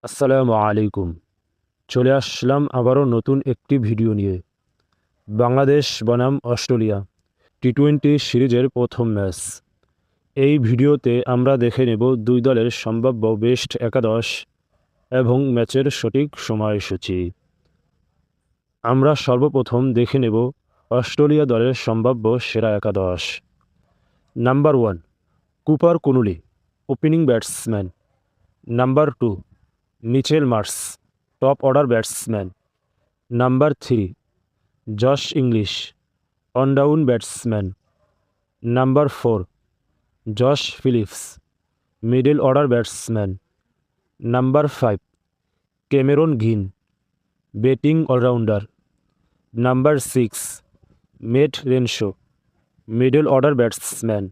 আসসালামু আলাইকুম। চলে আসলাম আবারও নতুন একটি ভিডিও নিয়ে। বাংলাদেশ বনাম অস্ট্রেলিয়া টি-20 সিরিজের প্রথম ম্যাচ। এই ভিডিওতে আমরা দেখে নেব দুই দলের সম্ভাব্য বেস্ট একাদশ এবং ম্যাচের সঠিক সময়সূচি। আমরা সর্বপ্রথম দেখে নেব অস্ট্রেলিয়া দলের সম্ভাব্য সেরা একাদশ। Number 1 Cooper Connolly, opening batsman. Number 2 Mitchell Marsh, top order batsman. Number 3 Josh Inglis, on down batsman. Number 4 Josh Philips, middle order batsman. Number 5 Cameron Green, batting allrounder. Number 6 Matt Renshaw, middle order batsman.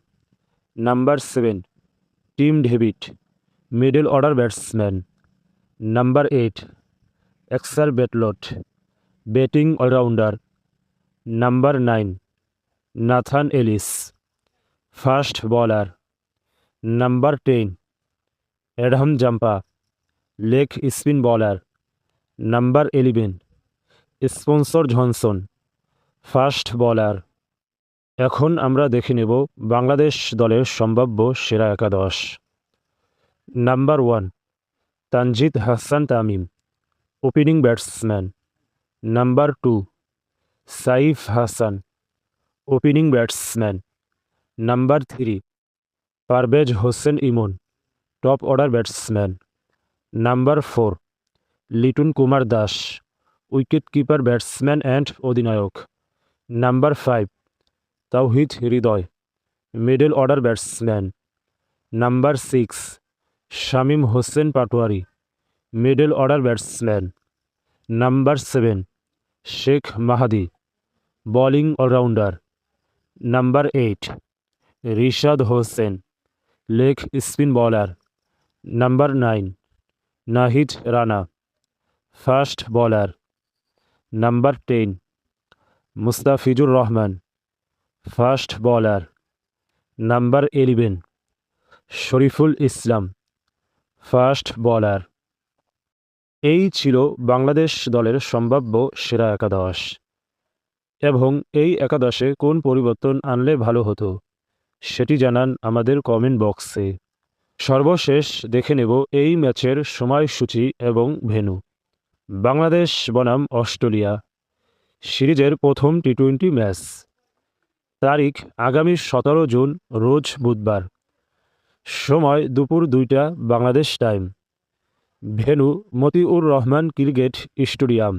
Number 7 Tim David, middle order batsman. Number 8 Xavier Bartlett, batting allrounder. Number 9 Nathan Ellis, fast bowler. Number 10 Adam Zampa, leg spin bowler. Number 11 Spencer Johnson, fast bowler. এখন আমরা দেখে নেব বাংলাদেশ দলের সম্ভাব্য সেরা একাদশ। Number 1 Tanzid Hasan Tamim, opening batsman. Number 2 Saif Hasan, opening batsman. Number 3 Parvez Hossain Emon, top order batsman. Number 4 Liton Kumar Das, wicket keeper batsman and অধিনায়ক। Number 5 Towhid Hridoy, middle order batsman. Number 6 Shamim Hossain Patwari, middle order batsman. Number 7 Sheikh Mahedi, bowling allrounder. Number 8 Rishad Hossain, leg spin bowler. Number 9 Nahid Rana, fast bowler. Number 10 Mustafizur Rahman, fast bowler. Number 11 Shoriful Islam, fast bowler. এই ছিল বাংলাদেশ দলের সম্ভাব্য সেরা একাদশ। এবং এই একাদশে কোন পরিবর্তন আনলে ভালো হতো সেটি জানান আমাদের কমেন্ট বক্সে। সর্বশেষ দেখে নেব এই ম্যাচের সময়সূচি এবং ভেন্যু। বাংলাদেশ বনাম অস্ট্রেলিয়া সিরিজের প্রথম টি-20 ম্যাচ। তারিখ আগামী 17 জুন, রোজ বুধবার। সময় দুপুর 2টা Bangladesh time. Venue Motiur Rahman cricket stadium.